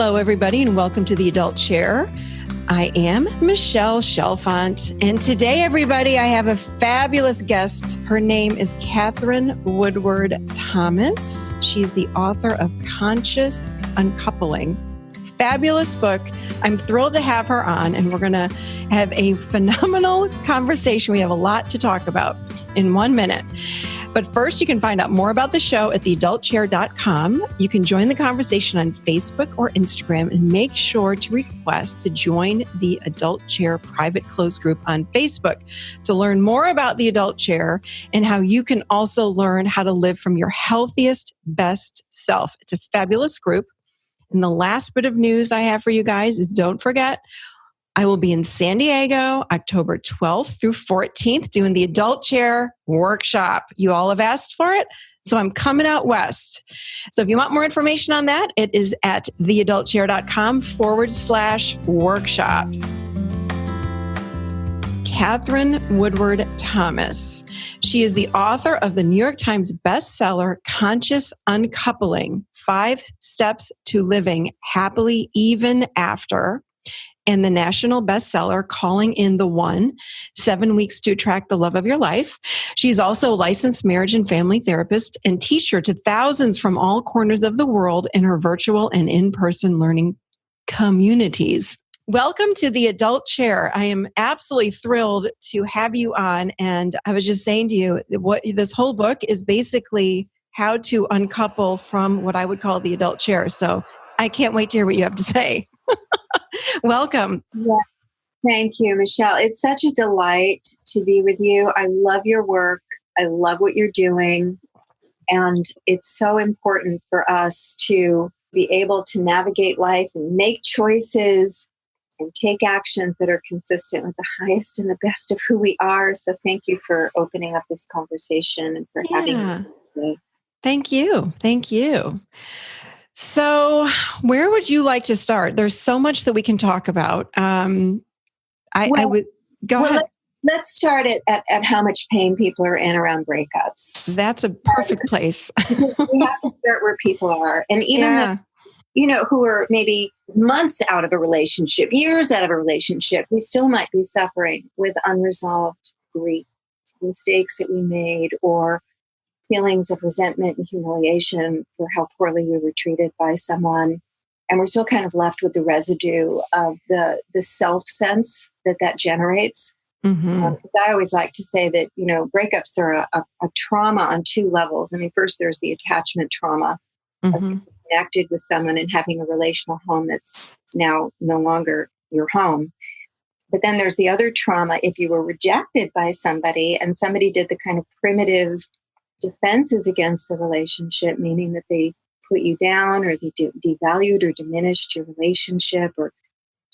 Hello, everybody, and welcome to the Adult Chair. I am Michelle Chalfant, and today, everybody, I have a fabulous guest. Her name is Katherine Woodward Thomas. She's the author of Conscious Uncoupling. Fabulous book. I'm thrilled to have her on, and we're going to have a phenomenal conversation. We have a lot to talk about in 1 minute. But first, you can find out more about the show at theadultchair.com. You can join the conversation on Facebook or Instagram, and make sure to request to join the Adult Chair private closed group on Facebook to learn more about the Adult Chair and how you can also learn how to live from your healthiest, best self. It's a fabulous group. And the last bit of news I have for you guys is don't forget, I will be in San Diego, October 12th through 14th, doing the Adult Chair workshop. You all have asked for it, so I'm coming out west. So if you want more information on that, it is at theadultchair.com/workshops. Katherine Woodward Thomas. She is the author of the New York Times bestseller, Conscious Uncoupling, 5 Steps to Living Happily Even After, and the national bestseller, Calling in the One, 7 Weeks to Attract the Love of Your Life. She's also a licensed marriage and family therapist and teacher to thousands from all corners of the world in her virtual and in-person learning communities. Welcome to the Adult Chair. I am absolutely thrilled to have you on. And I was just saying to you, what this whole book is basically how to uncouple from what I would call the adult chair. So I can't wait to hear what you have to say. Welcome. Yeah. Thank you, Michelle. It's such a delight to be with you. I love your work. I love what you're doing. And it's so important for us to be able to navigate life and make choices and take actions that are consistent with the highest and the best of who we are. So thank you for opening up this conversation and for having me today. Thank you. Thank you. So where would you like to start? There's so much that we can talk about. I would go ahead. Let's start at how much pain people are in around breakups. That's a perfect place. We have to start where people are. And even who are maybe months out of a relationship, years out of a relationship, we still might be suffering with unresolved grief, mistakes that we made, or feelings of resentment and humiliation for how poorly we were treated by someone. And we're still kind of left with the residue of the self-sense that generates. Mm-hmm. I always like to say that, breakups are a trauma on 2 levels. I mean, first there's the attachment trauma of being connected with someone and having a relational home that's now no longer your home. But then there's the other trauma if you were rejected by somebody and somebody did the kind of primitive defenses against the relationship, meaning that they put you down or they devalued or diminished your relationship or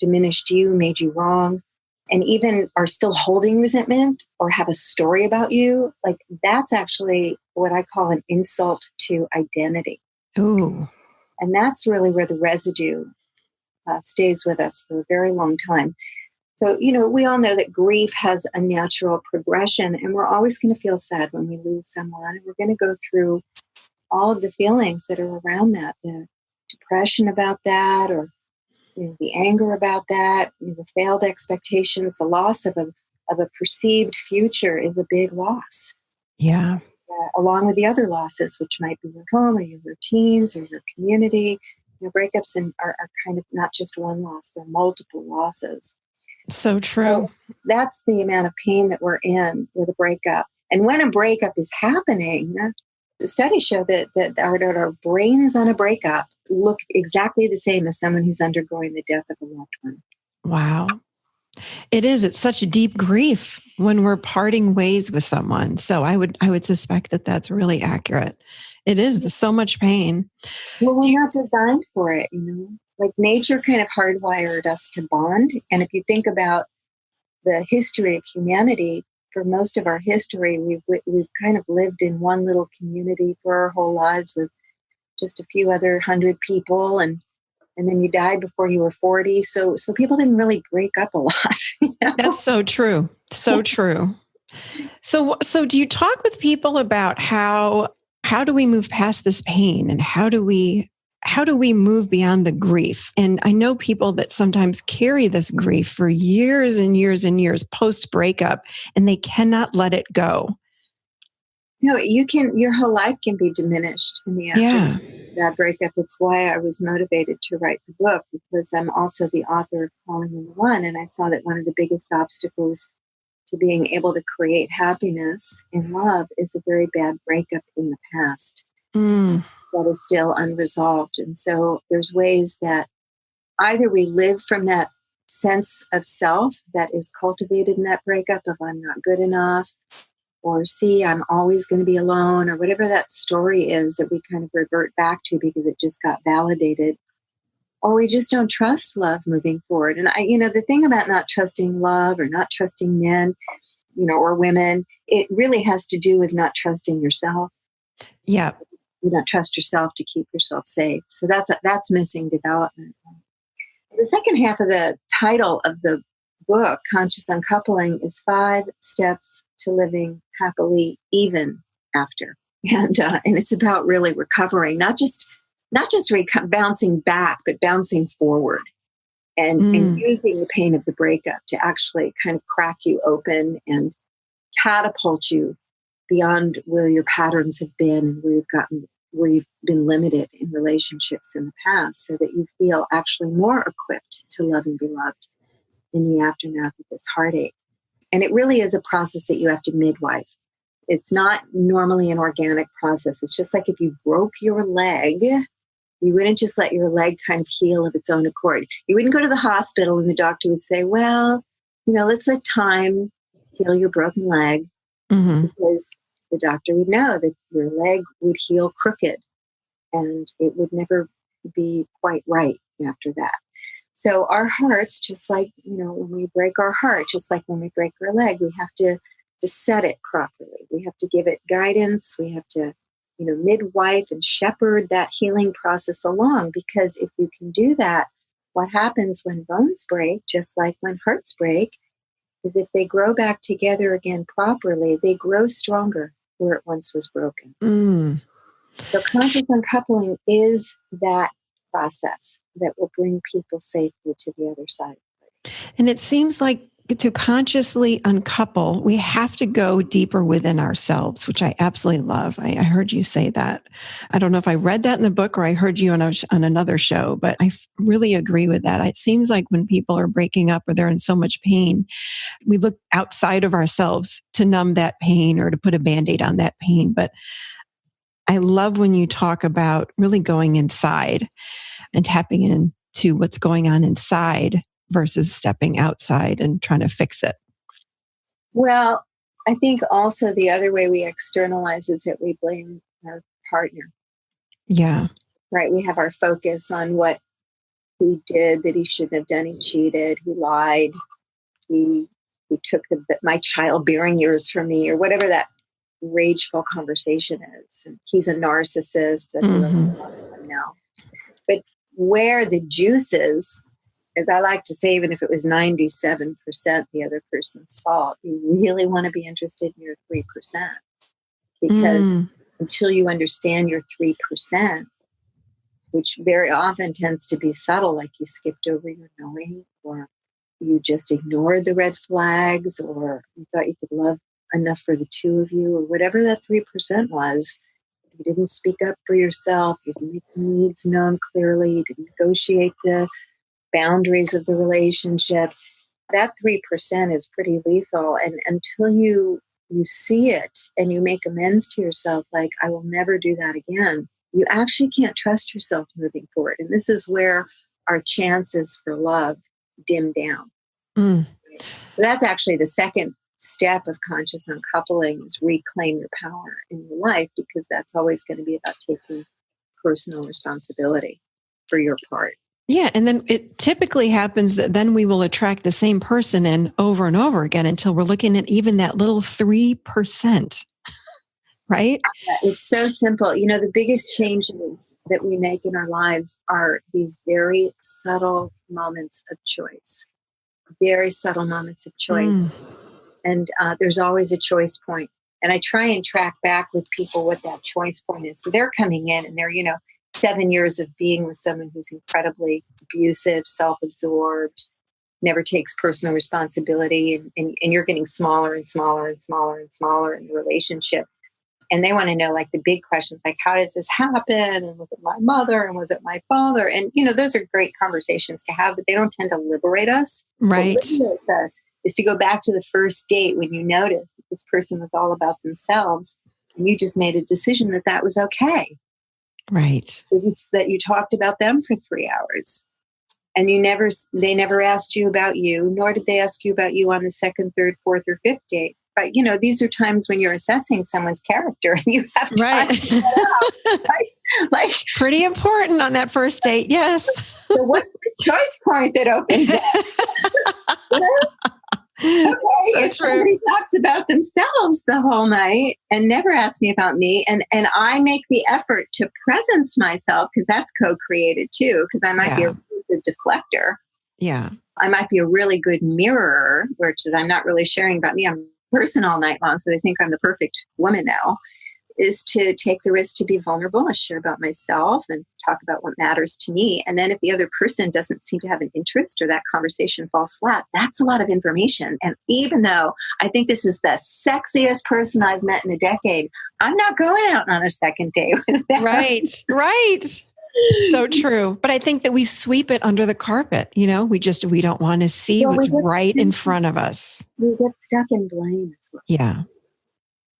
diminished you, made you wrong, and even are still holding resentment or have a story about you. Like that's actually what I call an insult to identity. Ooh. And that's really where the residue stays with us for a very long time. So, we all know that grief has a natural progression, and we're always going to feel sad when we lose someone. And we're going to go through all of the feelings that are around that, the depression about that, or the anger about that, the failed expectations, the loss of a perceived future is a big loss. Yeah. Along with the other losses, which might be your home or your routines or your community. Breakups are kind of not just one loss, they're multiple losses. So true. So that's the amount of pain that we're in with a breakup. And when a breakup is happening, the studies show that our brains on a breakup look exactly the same as someone who's undergoing the death of a loved one. Wow. It is. It's such a deep grief when we're parting ways with someone. So I would suspect that that's really accurate. It is. There's so much pain. Well, we're not designed for it, Like nature kind of hardwired us to bond. And if you think about the history of humanity, for most of our history, we've kind of lived in one little community for our whole lives with just a few other 100 people, and then you died before you were 40. So people didn't really break up a lot. That's so true. So true. So do you talk with people about how do we move past this pain, and how do we how do we move beyond the grief? And I know people that sometimes carry this grief for years and years and years post breakup, and they cannot let it go. No, your whole life can be diminished in the aftermath of that breakup. It's why I was motivated to write the book, because I'm also the author of Calling in the One. And I saw that one of the biggest obstacles to being able to create happiness in love is a very bad breakup in the past that is still unresolved. And so there's ways that either we live from that sense of self that is cultivated in that breakup of I'm not good enough, or see, I'm always going to be alone, or whatever that story is that we kind of revert back to because it just got validated, or we just don't trust love moving forward. And the thing about not trusting love or not trusting men, or women, it really has to do with not trusting yourself. Yeah. You don't trust yourself to keep yourself safe. So that's missing development. The second half of the title of the book, Conscious Uncoupling, is 5 steps to living happily even after. And it's about really recovering, not just bouncing back, but bouncing forward and using the pain of the breakup to actually kind of crack you open and catapult you beyond where your patterns have been, where you've been limited in relationships in the past, so that you feel actually more equipped to love and be loved in the aftermath of this heartache. And it really is a process that you have to midwife. It's not normally an organic process. It's just like if you broke your leg, you wouldn't just let your leg kind of heal of its own accord. You wouldn't go to the hospital and the doctor would say, well, let's let time heal your broken leg, because the doctor would know that your leg would heal crooked and it would never be quite right after that. So our hearts, just like, when we break our heart, just like when we break our leg, we have to set it properly. We have to give it guidance. We have to, midwife and shepherd that healing process along, because if you can do that, what happens when bones break, just like when hearts break, is if they grow back together again properly, they grow stronger where it once was broken. So conscious uncoupling is that process that will bring people safely to the other side. And it seems like to consciously uncouple, we have to go deeper within ourselves, which I absolutely love. I heard you say that. I don't know if I read that in the book or I heard you on another show, but I really agree with that. It seems like when people are breaking up or they're in so much pain, we look outside of ourselves to numb that pain or to put a Band-Aid on that pain. But I love when you talk about really going inside and tapping into what's going on inside versus stepping outside and trying to fix it. Well, I think also the other way we externalize is that we blame our partner. Yeah. Right. We have our focus on what he did that he shouldn't have done. He cheated. He lied. He took my childbearing years from me, or whatever that rageful conversation is. And he's a narcissist. That's really a lot of them now. But where the juice is, as I like to say, even if it was 97% the other person's fault, you really want to be interested in your 3%. Because until you understand your 3%, which very often tends to be subtle, like you skipped over your knowing, or you just ignored the red flags, or you thought you could love enough for the two of you, or whatever that 3% was, you didn't speak up for yourself, you didn't make needs known clearly, you didn't negotiate the boundaries of the relationship, that 3% is pretty lethal. And until you see it and you make amends to yourself, like, I will never do that again, you actually can't trust yourself moving forward. And this is where our chances for love dim down. So that's actually the second step of conscious uncoupling, is reclaim your power in your life, because that's always going to be about taking personal responsibility for your part. Yeah. And then it typically happens that then we will attract the same person in over and over again until we're looking at even that little 3%. Right? It's so simple. The biggest changes that we make in our lives are these very subtle moments of choice. Very subtle moments of choice. And there's always a choice point. And I try and track back with people what that choice point is. So they're coming in and they're, 7 years of being with someone who's incredibly abusive, self-absorbed, never takes personal responsibility, and you're getting smaller and smaller and smaller and smaller in the relationship. And they want to know like the big questions, like, how does this happen? And was it my mother? And was it my father? And, those are great conversations to have, but they don't tend to liberate us. Right. What liberates us is to go back to the first date when you notice that this person was all about themselves and you just made a decision that that was okay. Right. That you talked about them for 3 hours. And they never asked you about you, nor did they ask you about you on the second, third, fourth, or fifth date. But, these are times when you're assessing someone's character and you have time to get out, like pretty important on that first date. Yes. So what's the choice point that opens up? Okay, if somebody talks about themselves the whole night and never asks me about me, and I make the effort to presence myself, because that's co-created too, because I might be a really good deflector. Yeah. I might be a really good mirror, which is I'm not really sharing about me. I'm a person all night long, so they think I'm the perfect woman now, is to take the risk to be vulnerable and share about myself and talk about what matters to me. And then if the other person doesn't seem to have an interest or that conversation falls flat, that's a lot of information. And even though I think this is the sexiest person I've met in a decade, I'm not going out on a second date with them. Right. So true. But I think that we sweep it under the carpet. We don't want to see what's right in front of us. We get stuck in blame as well. Yeah.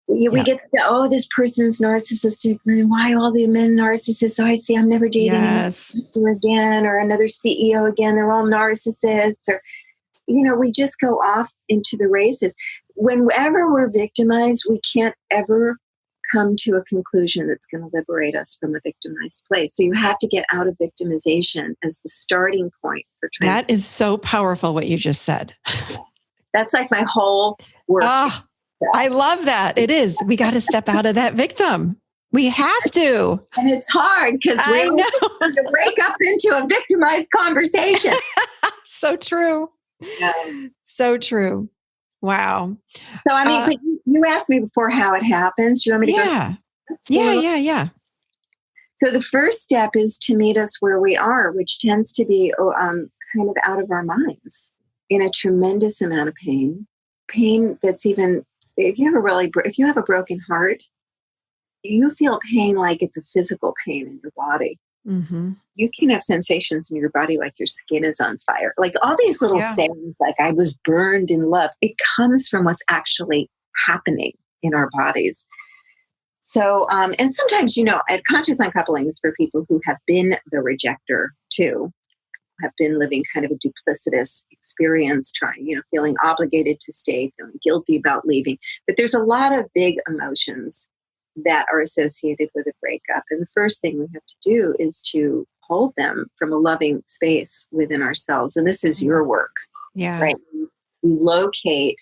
We get stuck, this person's narcissistic. And why all the men narcissists? I see I'm never dating again, or another CEO again. They're all narcissists. Or, we just go off into the races. Whenever we're victimized, we can't ever come to a conclusion that's going to liberate us from a victimized place. So you have to get out of victimization as the starting point for transformation. That is so powerful, what you just said. That's like my whole work. Oh, I love that. It is. We got to step out of that victim. We have to. And it's hard because we're going to break up into a victimized conversation. So true. Yeah. So true. Wow. So, but you asked me before how it happens. Do you want me to go? Yeah. So the first step is to meet us where we are, which tends to be kind of out of our minds, in a tremendous amount of pain that's even, if you have a broken heart, you feel pain like it's a physical pain in your body. Mm-hmm. You can have sensations in your body like your skin is on fire. Like all these little sayings, like I was burned in love. It comes from what's actually happening in our bodies. So, and sometimes, at Conscious Uncoupling is for people who have been the rejector too, have been living kind of a duplicitous experience, feeling obligated to stay, feeling guilty about leaving. But there's a lot of big emotions that are associated with a breakup. And the first thing we have to do is to hold them from a loving space within ourselves. And this is your work. Yeah. Right? You locate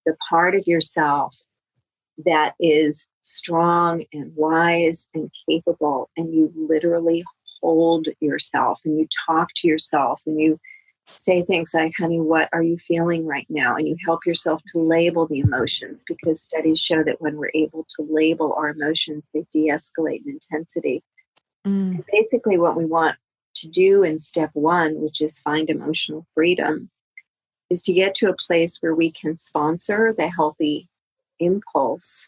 the part of yourself that is strong and wise and capable, and you literally hold yourself and you talk to yourself and you say things like, honey, what are you feeling right now? And you help yourself to label the emotions, because studies show that when we're able to label our emotions, they de-escalate in intensity. And basically what we want to do in step one, which is find emotional freedom, is to get to a place where we can sponsor the healthy impulse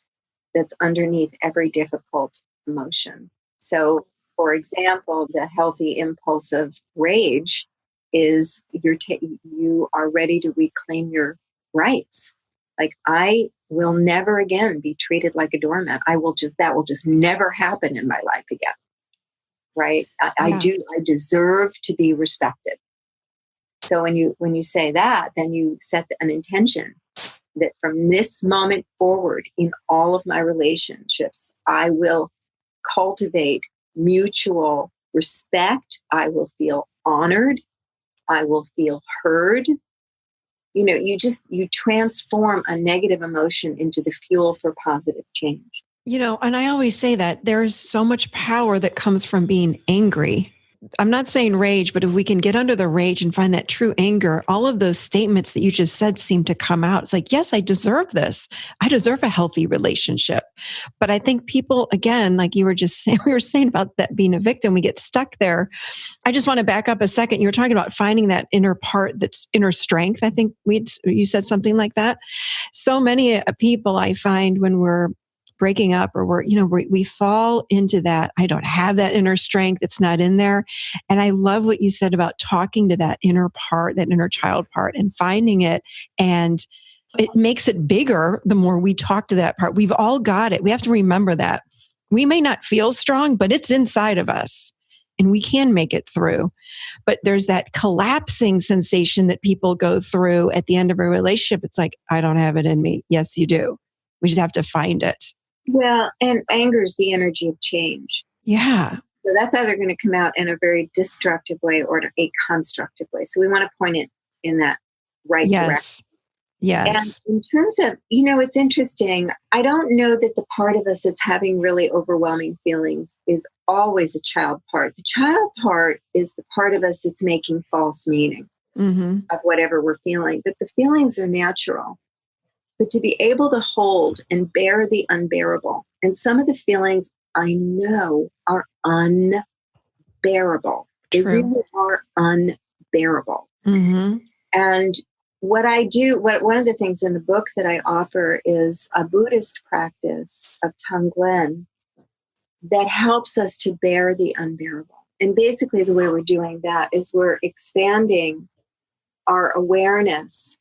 that's underneath every difficult emotion. So, for example, the healthy impulse of rage is you are ready to reclaim your rights. Like, I will never again be treated like a doormat. That will just never happen in my life again. Right? I deserve to be respected. So when you say that, then you set an intention that from this moment forward in all of my relationships, I will cultivate mutual respect. I will feel honored. I will feel heard. You transform a negative emotion into the fuel for positive change. And I always say that there is so much power that comes from being angry. I'm not saying rage, but if we can get under the rage and find that true anger, all of those statements that you just said seem to come out. It's like, yes, I deserve this. I deserve a healthy relationship. But I think people, again, like you were just saying, we were saying about that being a victim, we get stuck there. I just want to back up a second. You were talking about finding that inner part, that's inner strength. I think you said something like that. So many people I find when we're breaking up or we fall into that. I don't have that inner strength. It's not in there. And I love what you said about talking to that inner part, that inner child part, and finding it. And it makes it bigger the more we talk to that part. We've all got it. We have to remember that. We may not feel strong, but it's inside of us and we can make it through. But there's that collapsing sensation that people go through at the end of a relationship. It's like, I don't have it in me. Yes, you do. We just have to find it. Well, and anger is the energy of change. Yeah. So that's either going to come out in a very destructive way or a constructive way. So we want to point it in that right direction. Yes. And in terms of, it's interesting. I don't know that the part of us that's having really overwhelming feelings is always a child part. The child part is the part of us that's making false meaning of whatever we're feeling. But the feelings are natural. But to be able to hold and bear the unbearable. And some of the feelings I know are unbearable. They really are unbearable. And what I do, one of the things in the book that I offer is a Buddhist practice of Tonglen that helps us to bear the unbearable. And basically the way we're doing that is we're expanding our awareness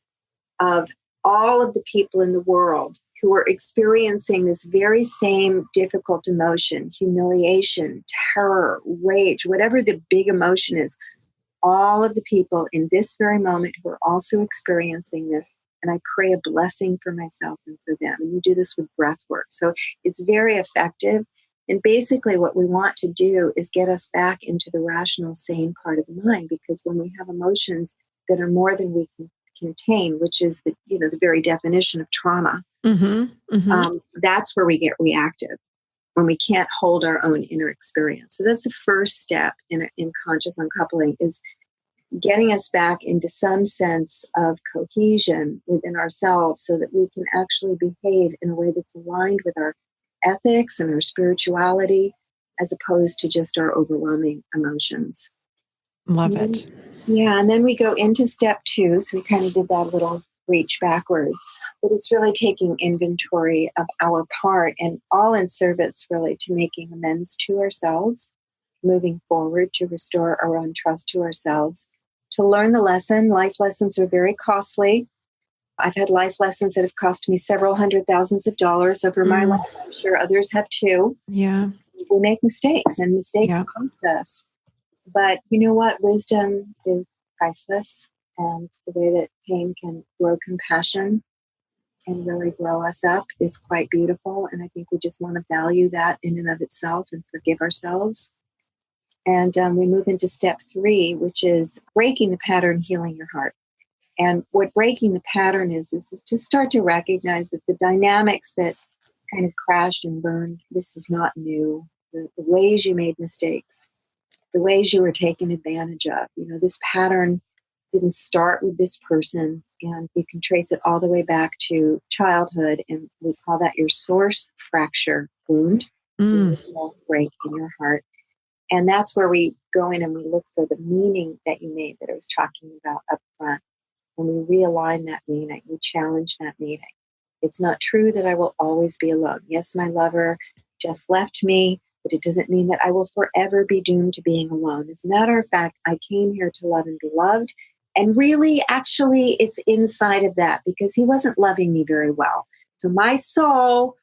of all of the people in the world who are experiencing this very same difficult emotion, humiliation, terror, rage, whatever the big emotion is, all of the people in this very moment who are also experiencing this. And I pray a blessing for myself and for them. And you do this with breath work. So it's very effective. And basically what we want to do is get us back into the rational, sane part of the mind, because when we have emotions that are more than we can contain, which is the very definition of trauma, that's where we get reactive, when we can't hold our own inner experience. So that's the first step in conscious uncoupling, is getting us back into some sense of cohesion within ourselves so that we can actually behave in a way that's aligned with our ethics and our spirituality, as opposed to just our overwhelming emotions. Love it. Yeah, and then we go into step 2. So we kind of did that little reach backwards, but it's really taking inventory of our part, and all in service really to making amends to ourselves, moving forward to restore our own trust to ourselves, to learn the lesson. Life lessons are very costly. I've had life lessons that have cost me several $100,000s over my life. I'm sure others have too. Yeah. We make mistakes, and mistakes cost us. But you know what? Wisdom is priceless, and the way that pain can grow compassion and really grow us up is quite beautiful. And I think we just want to value that in and of itself and forgive ourselves. And we move into step 3, which is breaking the pattern, healing your heart. And what breaking the pattern is to start to recognize that the dynamics that kind of crashed and burned, this is not new. The ways you made mistakes, the ways you were taken advantage of. This pattern didn't start with this person, and you can trace it all the way back to childhood, and we call that your source fracture wound, break in your heart. And that's where we go in and we look for the meaning that you made that I was talking about up front. And we realign that meaning, we challenge that meaning. It's not true that I will always be alone. Yes, my lover just left me, but it doesn't mean that I will forever be doomed to being alone. As a matter of fact, I came here to love and be loved. And really, actually, it's inside of that, because he wasn't loving me very well. So my soul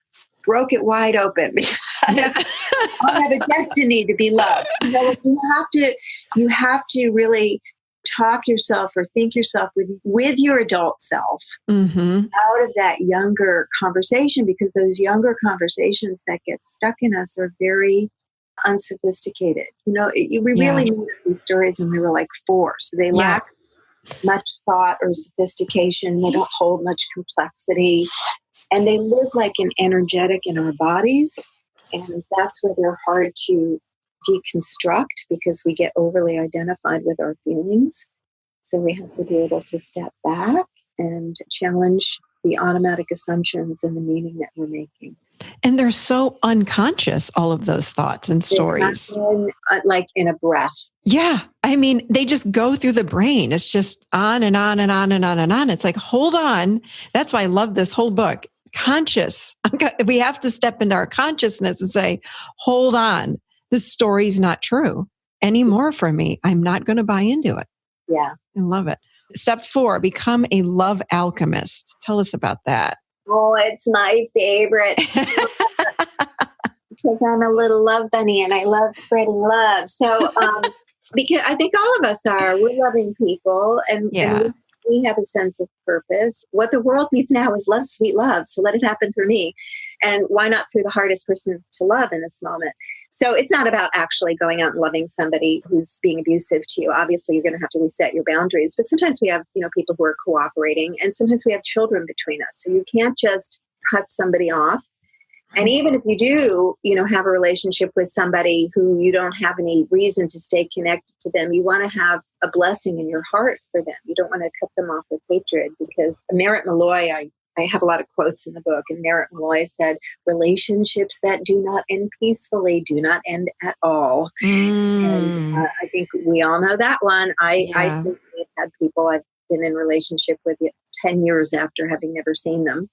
broke it wide open because I have a destiny to be loved. You have to really talk yourself or think yourself with your adult self out of that younger conversation, because those younger conversations that get stuck in us are very unsophisticated. We really knew these stories when we were like 4, so they lack much thought or sophistication. They don't hold much complexity, and they live like an energetic in our bodies, and that's where they're hard to deconstruct because we get overly identified with our feelings. So we have to be able to step back and challenge the automatic assumptions and the meaning that we're making. And they're so unconscious, all of those thoughts and stories. Like in a breath. Yeah. I mean, they just go through the brain. It's just on and on and on and on and on. It's like, hold on. That's why I love this whole book. Conscious. We have to step into our consciousness and say, hold on. This story's not true anymore for me. I'm not going to buy into it. Yeah. I love it. Step 4, become a love alchemist. Tell us about that. Oh, it's my favorite. Because I'm a little love bunny and I love spreading love. So, because I think all of us are, we're loving people and we have a sense of purpose. What the world needs now is love, sweet love. So let it happen through me. And why not through the hardest person to love in this moment? So it's not about actually going out and loving somebody who's being abusive to you. Obviously, you're going to have to reset your boundaries. But sometimes we have, people who are cooperating, and sometimes we have children between us. So you can't just cut somebody off. And even if you do, have a relationship with somebody who you don't have any reason to stay connected to them, you want to have a blessing in your heart for them. You don't want to cut them off with hatred, because Merritt Malloy, I have a lot of quotes in the book, and Merritt Malloy said, relationships that do not end peacefully do not end at all. And I think we all know that one. I think we've had people I've been in relationship with 10 years after having never seen them.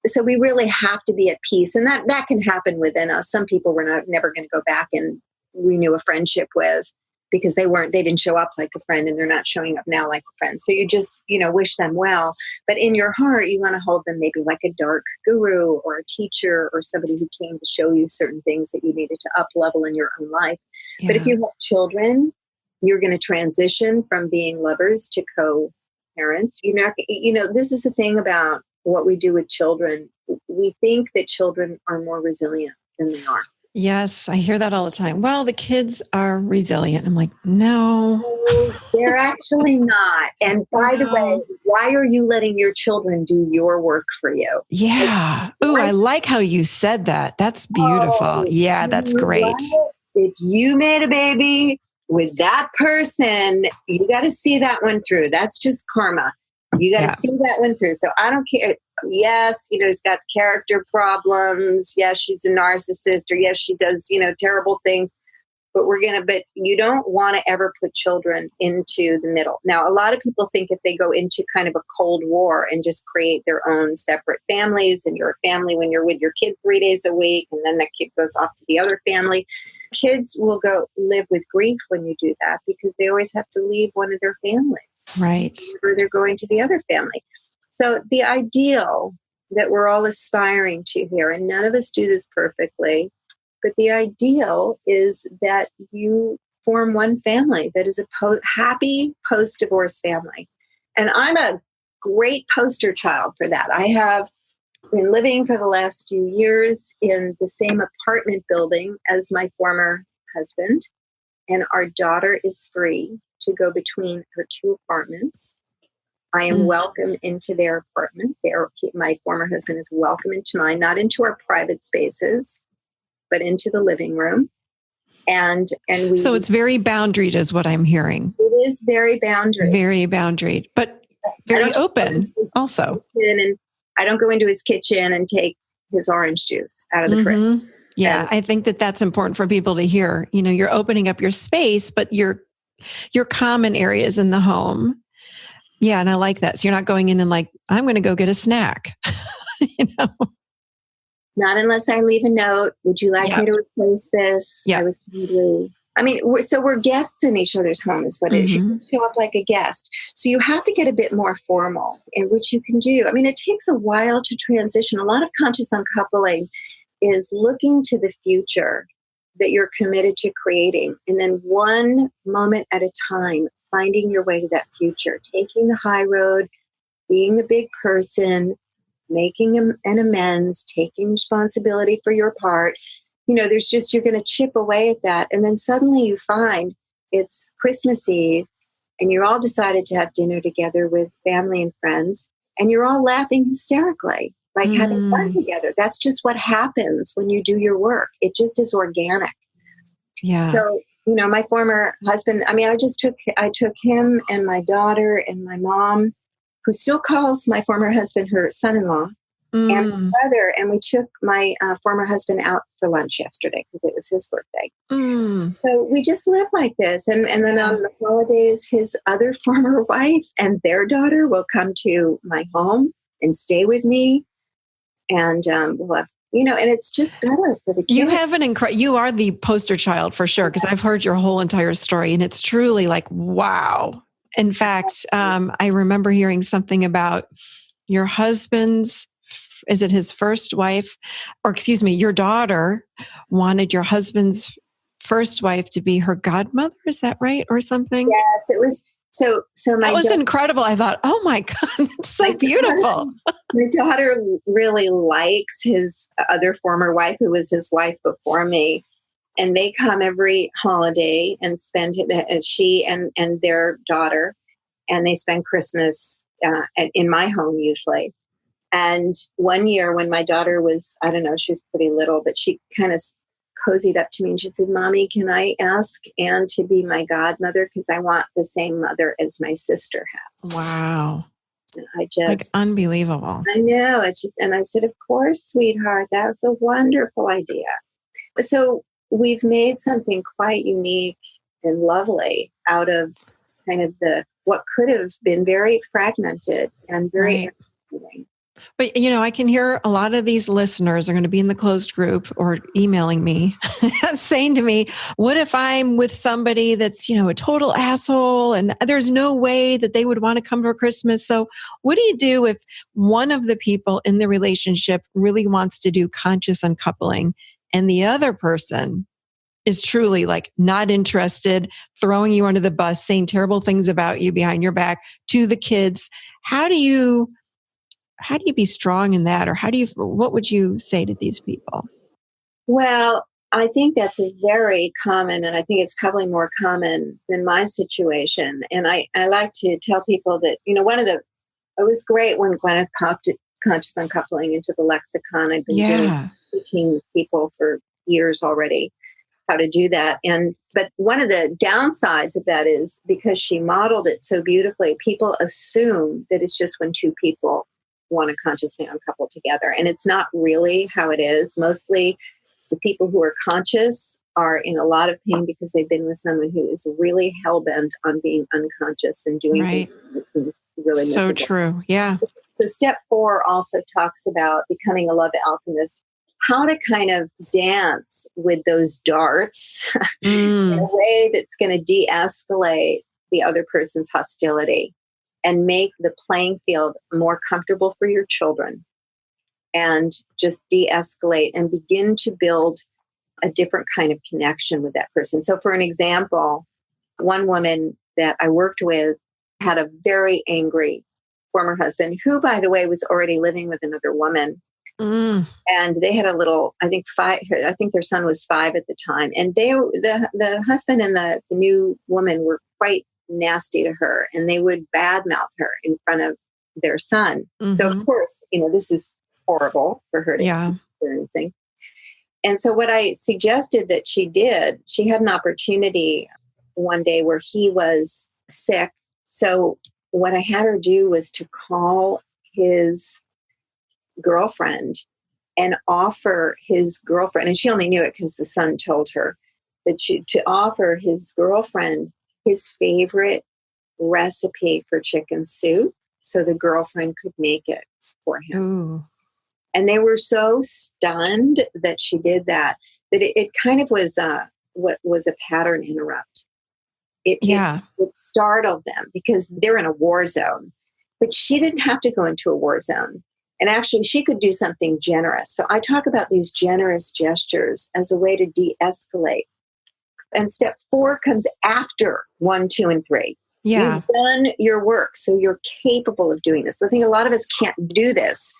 So we really have to be at peace. And that can happen within us. Some people we're never going to go back and renew a friendship with, because they didn't show up like a friend, and they're not showing up now like a friend. So you just, wish them well. But in your heart, you want to hold them maybe like a dark guru or a teacher or somebody who came to show you certain things that you needed to up level in your own life. Yeah. But if you have children, you're going to transition from being lovers to co-parents. This is the thing about what we do with children. We think that children are more resilient than they are. Yes, I hear that all the time. Well, the kids are resilient. I'm like, no. They're actually not. And by the way, why are you letting your children do your work for you? Yeah. I like how you said that. That's beautiful. Yeah, that's great. If you made a baby with that person, you got to see that one through. That's just karma. You got to see that one through. So I don't care. Yes, he's got character problems. Yes, she's a narcissist, or yes, she does, terrible things. But you don't want to ever put children into the middle. Now, a lot of people think if they go into kind of a cold war and just create their own separate families, and you're a family when you're with your kid 3 days a week, and then the kid goes off to the other family. Kids will go live with grief when you do that, because they always have to leave one of their families. Right. Or they're going to the other family. So the ideal that we're all aspiring to here, and none of us do this perfectly, but the ideal is that you form one family that is a happy post-divorce family. And I'm a great poster child for that. I have been living for the last few years in the same apartment building as my former husband, and our daughter is free to go between her 2 apartments. I am welcome into their apartment. My former husband is welcome into mine, not into our private spaces, but into the living room. So it's very boundaried, is what I'm hearing. It is very boundaried. Very boundaried, but very open also. And I don't go into his kitchen and take his orange juice out of the fridge. Yeah, I think that's important for people to hear. You're opening up your space, but your common areas in the home. Yeah, and I like that. So you're not going in and like, I'm going to go get a snack. Not unless I leave a note. Would you like me to replace this? Yeah. I was hungry. I mean, we're guests in each other's home is what it is. You show up like a guest. So you have to get a bit more formal, in which you can do. I mean, it takes a while to transition. A lot of conscious uncoupling is looking to the future that you're committed to creating. And then one moment at a time, finding your way to that future, taking the high road, being a big person, making an amends, taking responsibility for your part. You're going to chip away at that. And then suddenly you find it's Christmas Eve and you're all decided to have dinner together with family and friends, and you're all laughing hysterically, like having fun together. That's just what happens when you do your work. It just is organic. Yeah. So, my former husband, I took him and my daughter and my mom, who still calls my former husband her son-in-law, and my brother, and we took my former husband out for lunch yesterday because it was his birthday. So we just live like this. And then on the holidays, his other former wife and their daughter will come to my home and stay with me. And we'll have, and it's just better for the kids. You have you are the poster child for sure, because I've heard your whole entire story and it's truly like, wow. In fact, I remember hearing something about your husband's, is it his first wife, or excuse me, your daughter wanted your husband's first wife to be her godmother. Is that right? Or something? Yes, it was. So that was incredible. I thought, oh my God, it's so beautiful. My daughter really likes his other former wife, who was his wife before me. And they come every holiday and spend, she and their daughter, and they spend Christmas in my home usually. And one year when my daughter was, I don't know, she was pretty little, but she kind of cozied up to me and she said, Mommy, can I ask Anne to be my godmother? Because I want the same mother as my sister has. Wow. And I just, like, unbelievable. I know. It's just, and I said, of course, sweetheart, that's a wonderful idea. So we've made something quite unique and lovely out of kind of what could have been very fragmented and very interesting. But, I can hear a lot of these listeners are going to be in the closed group or emailing me saying to me, what if I'm with somebody that's, a total asshole and there's no way that they would want to come for Christmas? So what do you do if one of the people in the relationship really wants to do conscious uncoupling and the other person is truly like not interested, throwing you under the bus, saying terrible things about you behind your back to the kids? How do you be strong in that? Or what would you say to these people? Well, I think that's a very common, and I think it's probably more common than my situation. And I like to tell people that, it was great when Gwyneth popped Conscious Uncoupling into the lexicon. I've been teaching people for years already how to do that. But one of the downsides of that is because she modeled it so beautifully, people assume that it's just when two people want to consciously uncouple together. And it's not really how it is. Mostly the people who are conscious are in a lot of pain because they've been with someone who is really hell-bent on being unconscious and doing things really so miserable. True. Yeah. So step 4 also talks about becoming a love alchemist, how to kind of dance with those darts in a way that's going to de-escalate the other person's hostility and make the playing field more comfortable for your children, and just de-escalate and begin to build a different kind of connection with that person. So for an example, one woman that I worked with had a very angry former husband who, by the way, was already living with another woman. And they had a little, I think their son was 5 at the time. And the husband and the new woman were quite nasty to her, and they would badmouth her in front of their son. So of course, this is horrible for her to experiencing. And so what I suggested that she did, she had an opportunity one day where he was sick. So what I had her do was to call his girlfriend and offer his girlfriend, and she only knew it because the son told her, but to offer his girlfriend his favorite recipe for chicken soup so the girlfriend could make it for him. Ooh. And they were so stunned that she did that it kind of was what was a pattern interrupt. It startled them because they're in a war zone, but she didn't have to go into a war zone. And actually, she could do something generous. So I talk about these generous gestures as a way to de-escalate. And step 4 comes after 1, 2, and 3. Yeah. You've done your work, so you're capable of doing this. So I think a lot of us can't do this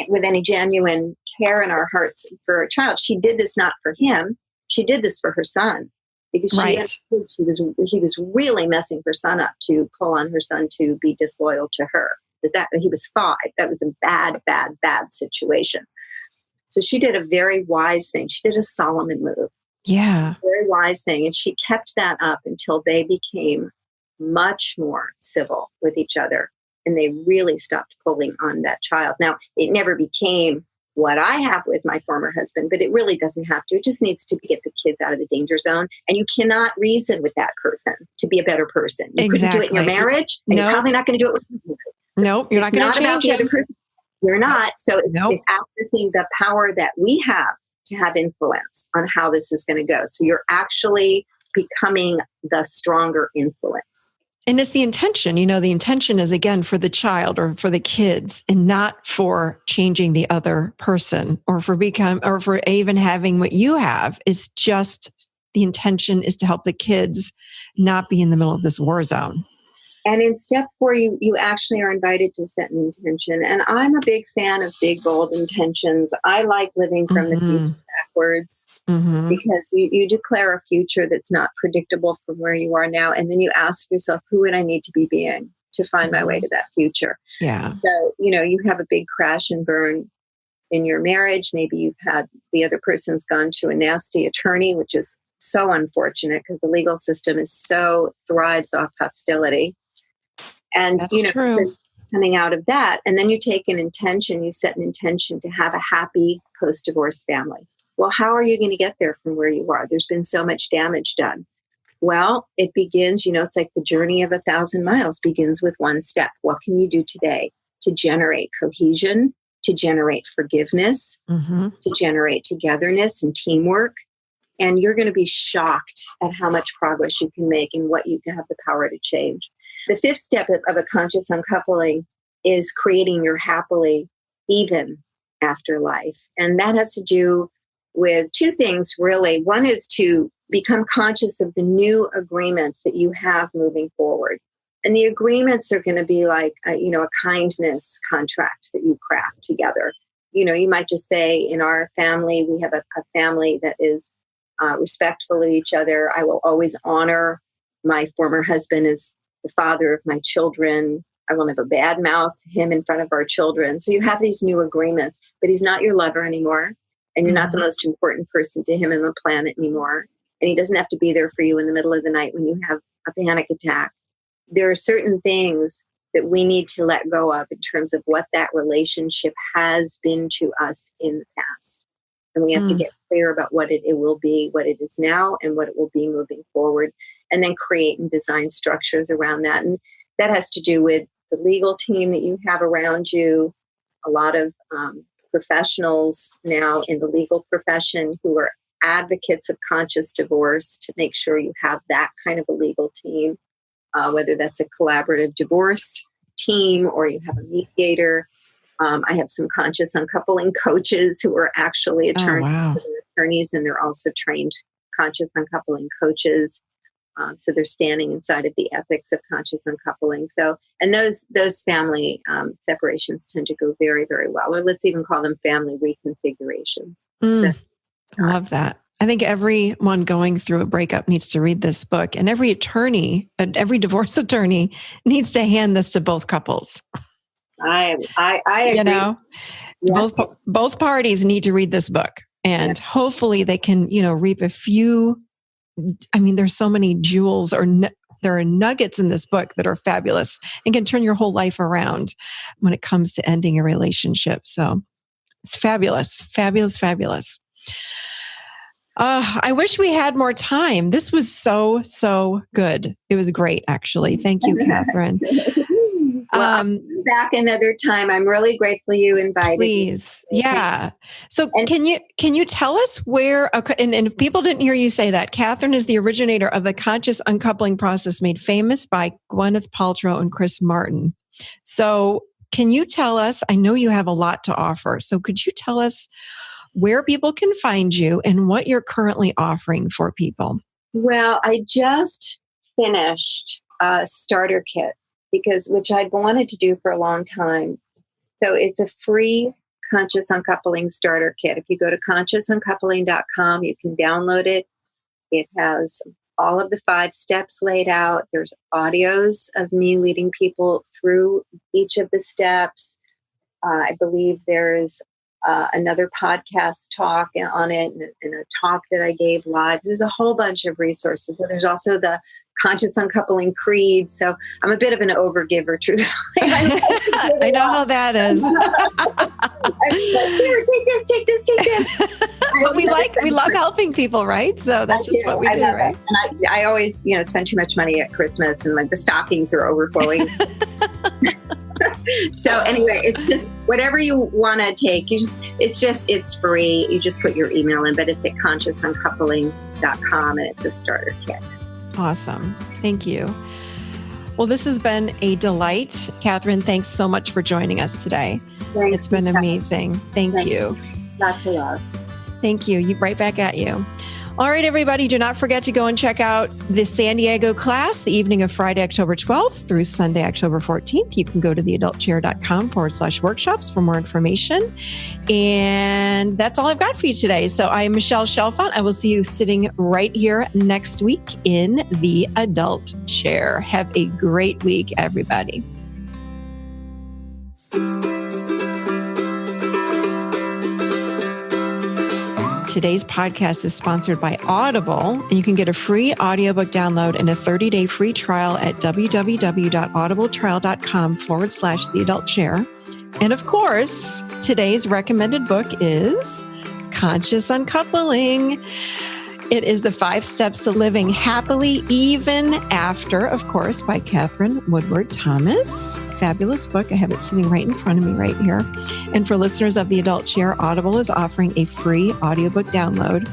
with any genuine care in our hearts for a child. She did this not for him. She did this for her son because he was really messing her son up to pull on her son to be disloyal to her. That he was 5. That was a bad situation. So she did a very wise thing. She did a Solomon move. Yeah. Very wise thing. And she kept that up until they became much more civil with each other. And they really stopped pulling on that child. Now, it never became what I have with my former husband, but it really doesn't have to. It just needs to get the kids out of the danger zone. And you cannot reason with that person to be a better person. You couldn't do it in your marriage, and you're probably not going to do it with me. No, you're not going to change the other person. You're not. So it's accessing the power that we have to have influence on how this is going to go. So you're actually becoming the stronger influence. And it's the intention, the intention is again for the child or for the kids and not for changing the other person or for even having what you have. It's just the intention is to help the kids not be in the middle of this war zone. And in step 4, you actually are invited to set an intention. And I'm a big fan of big, bold intentions. I like living from the future backwards because you declare a future that's not predictable from where you are now. And then you ask yourself, who would I need to be being to find my way to that future? Yeah. So, you have a big crash and burn in your marriage. Maybe you've had the other person's gone to a nasty attorney, which is so unfortunate because the legal system thrives off hostility. And, that's true. Coming out of that, and then you take an intention, you set an intention to have a happy post-divorce family. Well, how are you going to get there from where you are? There's been so much damage done. Well, it begins, it's like the journey of 1,000 miles begins with one step. What can you do today to generate cohesion, to generate forgiveness, to generate togetherness and teamwork? And you're going to be shocked at how much progress you can make and what you can have the power to change. The 5th step of a conscious uncoupling is creating your happily even after life. And that has to do with 2 things, really. One is to become conscious of the new agreements that you have moving forward. And the agreements are going to be like, a kindness contract that you craft together. You might just say, in our family, we have a family that is respectful of each other. I will always honor my former husband as the father of my children. I will never badmouth him in front of our children. So you have these new agreements, but he's not your lover anymore. And you're not the most important person to him on the planet anymore. And he doesn't have to be there for you in the middle of the night when you have a panic attack. There are certain things that we need to let go of in terms of what that relationship has been to us in the past. And we have to get clear about what it will be, what it is now, and what it will be moving forward. And then create and design structures around that. And that has to do with the legal team that you have around you, a lot of professionals now in the legal profession who are advocates of conscious divorce to make sure you have that kind of a legal team, whether that's a collaborative divorce team or you have a mediator. I have some conscious uncoupling coaches who are actually attorneys, and they're also trained conscious uncoupling coaches. So they're standing inside of the ethics of conscious uncoupling. So, and those family separations tend to go very, very well, or let's even call them family reconfigurations. I love that. I think everyone going through a breakup needs to read this book, and every attorney, every divorce attorney needs to hand this to both couples. I agree. Yes. Both parties need to read this book, and hopefully they can, reap a few. I mean, there's so many jewels there are nuggets in this book that are fabulous and can turn your whole life around when it comes to ending a relationship. So it's fabulous, fabulous, fabulous. I wish we had more time. This was so good. It was great, actually. Thank you, Katherine. Back another time. I'm really grateful you invited me. Yeah. So can you tell us where, and if people didn't hear you say that, Katherine is the originator of the Conscious Uncoupling process made famous by Gwyneth Paltrow and Chris Martin. So can you tell us, I know you have a lot to offer, so could you tell us where people can find you and what you're currently offering for people? Well, I just finished a starter kit which I'd wanted to do for a long time. So it's a free Conscious Uncoupling starter kit. If you go to consciousuncoupling.com, you can download it. It has all of the 5 steps laid out. There's audios of me leading people through each of the steps. I believe there's another podcast talk on it, and a talk that I gave live. There's a whole bunch of resources. So there's also the Conscious Uncoupling Creed. So I'm a bit of an overgiver, truthfully. I know how that is. Here, take this. But we love helping people, right? So that's just what we do, right? And I always, spend too much money at Christmas, and the stockings are overflowing. So anyway, it's just whatever you want to take. It's free. You just put your email in, but it's at consciousuncoupling.com, and it's a starter kit. Awesome. Thank you. Well, this has been a delight. Katherine, thanks so much for joining us today. Thanks. It's been amazing. Thank you. Lots of love. Thank you. Right back at you. All right, everybody, do not forget to go and check out the San Diego class the evening of Friday, October 12th through Sunday, October 14th. You can go to theadultchair.com/workshops for more information. And that's all I've got for you today. So I am Michelle Chalfant. I will see you sitting right here next week in the Adult Chair. Have a great week, everybody. Today's podcast is sponsored by Audible, and you can get a free audiobook download and a 30-day free trial at www.audibletrial.com/theadultchair. And of course, today's recommended book is Conscious Uncoupling. It is the 5 Steps to Living Happily Even After, of course, by Katherine Woodward Thomas. Fabulous book. I have it sitting right in front of me right here. And for listeners of the Adult Chair, Audible is offering a free audiobook download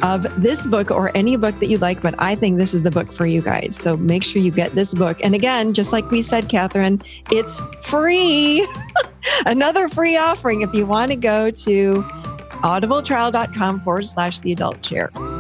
of this book or any book that you like, but I think this is the book for you guys. So make sure you get this book. And again, just like we said, Katherine, it's free. Another free offering if you want to go to audibletrial.com/theadultchair.